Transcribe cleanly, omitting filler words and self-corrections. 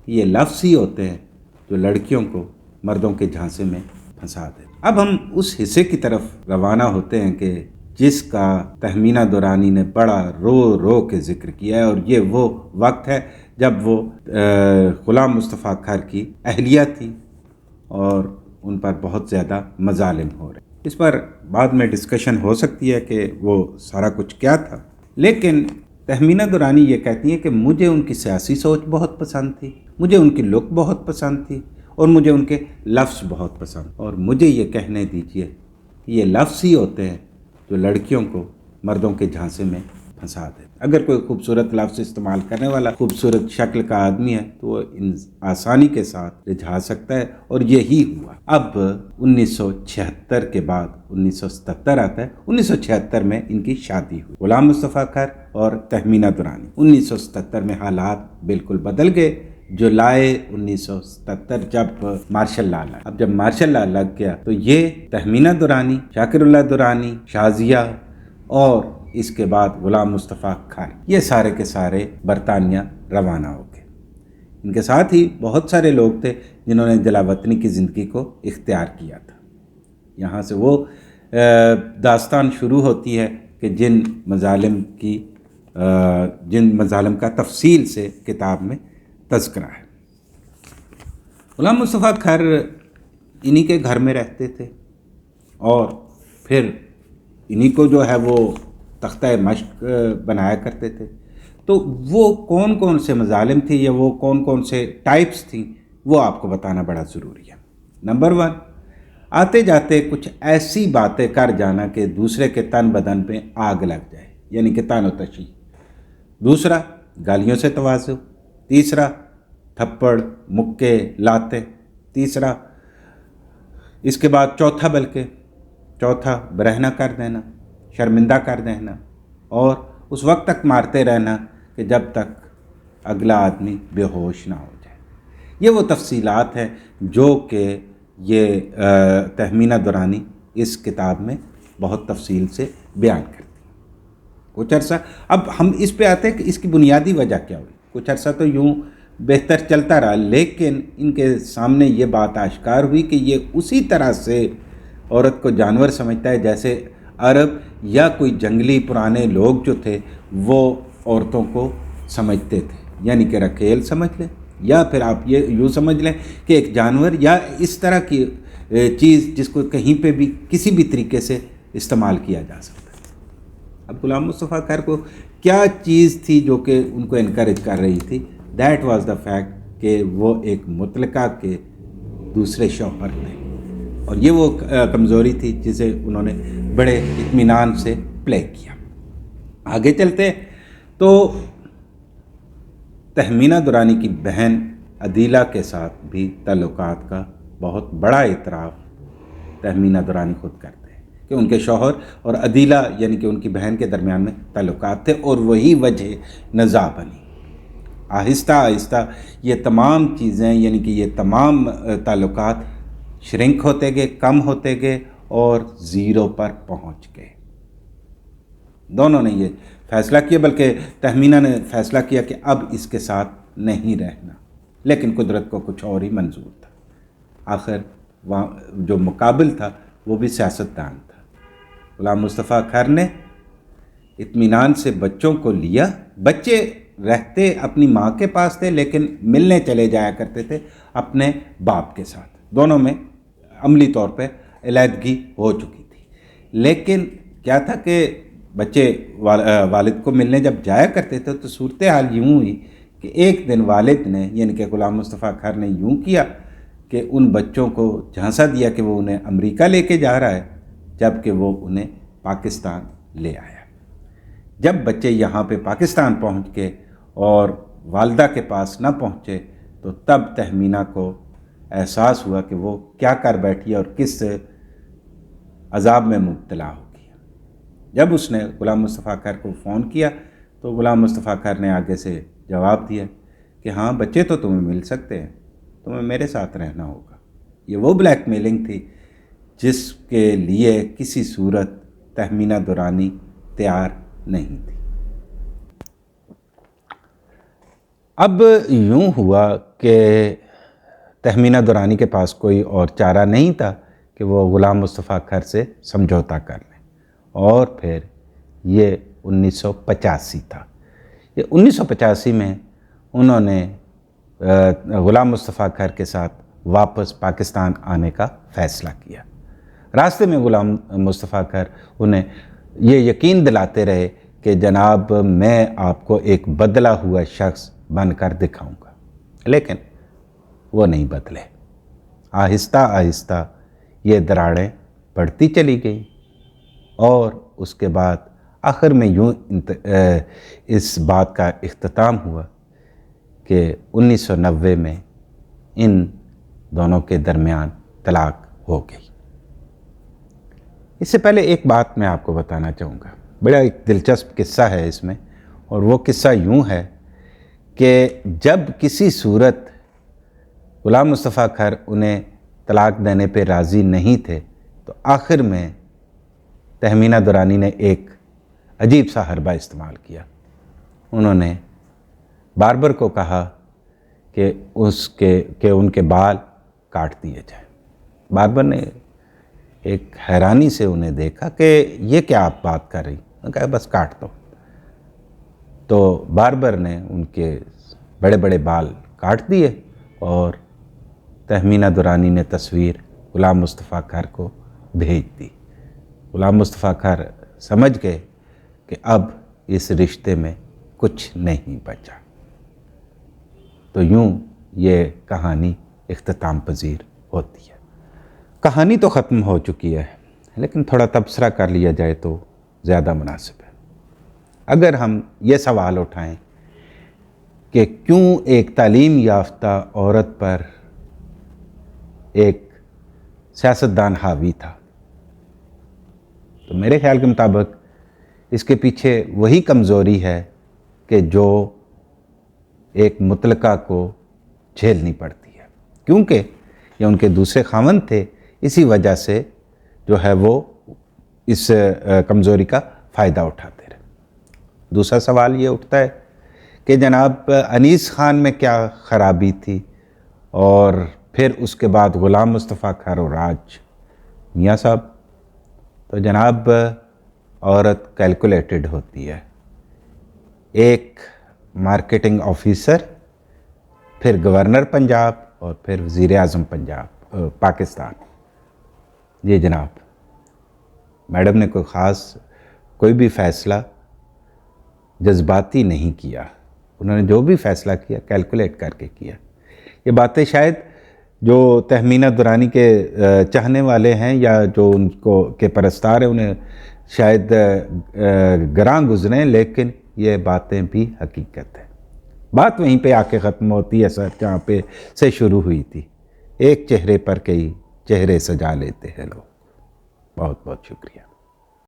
یہ لفظ ہی ہوتے ہیں جو لڑکیوں کو مردوں کے جھانسے میں پھنسا دیتے۔ اب ہم اس حصے کی طرف روانہ ہوتے ہیں کہ جس کا تہمینہ دورانی نے بڑا رو رو کے ذکر کیا ہے، اور یہ وہ وقت ہے جب وہ غلام مصطفیٰ کھر کی اہلیہ تھی اور ان پر بہت زیادہ مظالم ہو رہے۔ اس پر بعد میں ڈسکشن ہو سکتی ہے کہ وہ سارا کچھ کیا تھا، لیکن تہمینہ دورانی یہ کہتی ہیں کہ مجھے ان کی سیاسی سوچ بہت پسند تھی، مجھے ان کی لک بہت پسند تھی، اور مجھے ان کے لفظ بہت پسند، اور مجھے یہ کہنے دیجئے کہ یہ لفظ ہی ہوتے ہیں جو لڑکیوں کو مردوں کے جھانسے میں پھنسا دیتے۔ اگر کوئی خوبصورت لفظ استعمال کرنے والا خوبصورت شکل کا آدمی ہے تو وہ آسانی کے ساتھ رجھا سکتا ہے، اور یہی ہوا۔ اب 1976 کے بعد 1977 آتا ہے۔ 1976 میں ان کی شادی ہوئی، غلام مصطفیٰ کھر اور تہمینہ دورانی۔ 1977 میں حالات بالکل بدل گئے۔ جولائی 1977 جب مارشل لا لگا، اب جب مارشل لا لگ گیا تو یہ تہمینہ دورانی، شاکر اللہ دورانی، شازیہ اور اس کے بعد غلام مصطفیٰ کھر، یہ سارے کے سارے برطانیہ روانہ ہو گئے۔ ان کے ساتھ ہی بہت سارے لوگ تھے جنہوں نے جلا وطنی کی زندگی کو اختیار کیا تھا۔ یہاں سے وہ داستان شروع ہوتی ہے کہ جن مظالم کا تفصیل سے کتاب میں تذکرہ ہے۔ غلام مصطفیٰ کھر انہی کے گھر میں رہتے تھے، اور پھر انہی کو جو ہے وہ تختہ مشق بنایا کرتے تھے۔ تو وہ کون کون سے مظالم تھے یا وہ کون کون سے ٹائپس تھیں، وہ آپ کو بتانا بڑا ضروری ہے۔ نمبر 1، آتے جاتے کچھ ایسی باتیں کر جانا کہ دوسرے کے تن بدن پہ آگ لگ جائے، یعنی کہ تان و تشی۔ دوسرا، گالیوں سے تواضع۔ تیسرا، تھپڑ، مکے، لاتے۔ تیسرا، اس کے بعد چوتھا برہنہ کر دینا، شرمندہ کر دینا، اور اس وقت تک مارتے رہنا کہ جب تک اگلا آدمی بے ہوش نہ ہو جائے۔ یہ وہ تفصیلات ہیں جو کہ یہ تہمینہ دورانی اس کتاب میں بہت تفصیل سے بیان کرتی ہے۔ کچھ عرصہ، اب ہم اس پہ آتے ہیں کہ اس کی بنیادی وجہ کیا ہوئی۔ کچھ عرصہ تو یوں بہتر چلتا رہا، لیکن ان کے سامنے یہ بات آشکار ہوئی کہ یہ اسی طرح سے عورت کو جانور سمجھتا ہے جیسے عرب یا کوئی جنگلی پرانے لوگ جو تھے وہ عورتوں کو سمجھتے تھے، یعنی کہ رکھیل سمجھ لیں، یا پھر آپ یہ یوں سمجھ لیں کہ ایک جانور یا اس طرح کی چیز جس کو کہیں پہ بھی کسی بھی طریقے سے استعمال کیا جا سکتا ہے۔ اب غلام مصطفیٰ کھر کو کیا چیز تھی جو کہ ان کو انکریج کر رہی تھی؟ دیٹ واز دا فیکٹ کہ وہ ایک مطلقہ کے دوسرے شوہر تھے، اور یہ وہ کمزوری تھی جسے انہوں نے بڑے اطمینان سے پلے کیا۔ آگے چلتے تو تہمینہ دورانی کی بہن عدیلہ کے ساتھ بھی تعلقات کا بہت بڑا اعتراف تہمینہ دورانی خود کرتے ہیں کہ ان کے شوہر اور عدیلہ یعنی کہ ان کی بہن کے درمیان میں تعلقات تھے، اور وہی وجہ نزاع بنی۔ آہستہ آہستہ یہ تمام چیزیں یعنی کہ یہ تمام تعلقات شرنک ہوتے گئے، کم ہوتے گئے، اور زیرو پر پہنچ گئے۔ دونوں نے یہ فیصلہ کیا، بلکہ تہمینہ نے فیصلہ کیا کہ اب اس کے ساتھ نہیں رہنا، لیکن قدرت کو کچھ اور ہی منظور تھا۔ آخر وہاں جو مقابل تھا وہ بھی سیاستدان تھا۔ غلام مصطفیٰ کھر نے اطمینان سے بچوں کو لیا۔ بچے رہتے اپنی ماں کے پاس تھے، لیکن ملنے چلے جایا کرتے تھے اپنے باپ کے ساتھ۔ دونوں میں عملی طور پہ علیحدگی ہو چکی تھی، لیکن کیا تھا کہ بچے والد کو ملنے جب جایا کرتے تھے تو صورتحال یوں ہوئی کہ ایک دن والد نے یعنی کہ غلام مصطفیٰ کھر نے یوں کیا کہ ان بچوں کو جھانسا دیا کہ وہ انہیں امریکہ لے کے جا رہا ہے، جب کہ وہ انہیں پاکستان لے آیا۔ جب بچے یہاں پہ پاکستان پہنچ کے اور والدہ کے پاس نہ پہنچے تو تب تہمینہ کو احساس ہوا کہ وہ کیا کر بیٹھی اور کس عذاب میں مبتلا ہو گیا۔ جب اس نے غلام مصطفیٰ کھر کو فون کیا تو غلام مصطفیٰ کھر نے آگے سے جواب دیا کہ ہاں بچے تو تمہیں مل سکتے ہیں، تمہیں میرے ساتھ رہنا ہوگا۔ یہ وہ بلیک میلنگ تھی جس کے لیے کسی صورت تہمینہ دورانی تیار نہیں تھی۔ اب یوں ہوا کہ تہمینہ دورانی کے پاس کوئی اور چارہ نہیں تھا کہ وہ غلام مصطفیٰ کھر سے سمجھوتا کر لیں، اور پھر یہ 1985 تھا۔ یہ 1985 میں انہوں نے غلام مصطفیٰ کھر کے ساتھ واپس پاکستان آنے کا فیصلہ کیا۔ راستے میں غلام مصطفیٰ کھر انہیں یہ یقین دلاتے رہے کہ جناب میں آپ کو ایک بدلا ہوا شخص بن کر دکھاؤں گا، لیکن وہ نہیں بدلے۔ آہستہ آہستہ یہ دراڑیں بڑھتی چلی گئی، اور اس کے بعد آخر میں یوں اس بات کا اختتام ہوا کہ 1990 میں ان دونوں کے درمیان طلاق ہو گئی۔ اس سے پہلے ایک بات میں آپ کو بتانا چاہوں گا، بڑا ایک دلچسپ قصہ ہے اس میں، اور وہ قصہ یوں ہے کہ جب کسی صورت غلام مصطفیٰ کھر انہیں طلاق دینے پہ راضی نہیں تھے تو آخر میں تہمینہ دورانی نے ایک عجیب سا حربہ استعمال کیا۔ انہوں نے باربر کو کہا کہ ان کے بال کاٹ دیے جائیں۔ باربر نے ایک حیرانی سے انہیں دیکھا کہ یہ کیا آپ بات کر رہی؟ انہوں نے کہا بس کاٹ دو۔ تو باربر نے ان کے بڑے بڑے بال کاٹ دیے، اور تہمینہ دورانی نے تصویر غلام مصطفیٰ کھر کو بھیج دی۔ غلام مصطفیٰ کھر سمجھ گئے کہ اب اس رشتے میں کچھ نہیں بچا۔ تو یوں یہ کہانی اختتام پذیر ہوتی ہے۔ کہانی تو ختم ہو چکی ہے، لیکن تھوڑا تبصرہ کر لیا جائے تو زیادہ مناسب ہے۔ اگر ہم یہ سوال اٹھائیں کہ کیوں ایک تعلیم یافتہ عورت پر ایک سیاستدان حاوی تھا، تو میرے خیال کے مطابق اس کے پیچھے وہی کمزوری ہے کہ جو ایک مطلقہ کو جھیلنی پڑتی ہے، کیونکہ یہ ان کے دوسرے خاوند تھے، اسی وجہ سے جو ہے وہ اس کمزوری کا فائدہ اٹھاتے رہے۔ دوسرا سوال یہ اٹھتا ہے کہ جناب انیس خان میں کیا خرابی تھی، اور پھر اس کے بعد غلام مصطفیٰ کھر اور آج میاں صاحب؟ تو جناب عورت کیلکولیٹڈ ہوتی ہے۔ ایک مارکیٹنگ آفیسر، پھر گورنر پنجاب، اور پھر وزیر اعظم پاکستان۔ یہ جناب میڈم نے کوئی بھی فیصلہ جذباتی نہیں کیا، انہوں نے جو بھی فیصلہ کیا کیلکولیٹ کر کے کیا۔ یہ باتیں شاید جو تہمینہ دورانی کے چاہنے والے ہیں یا جو ان کو کے پرستار ہیں انہیں شاید گراں گزریں، لیکن یہ باتیں بھی حقیقت ہے۔ بات وہیں پہ آ کے ختم ہوتی ہے سر جہاں پہ سے شروع ہوئی تھی۔ ایک چہرے پر کئی چہرے سجا لیتے ہیں لوگ۔ بہت بہت شکریہ۔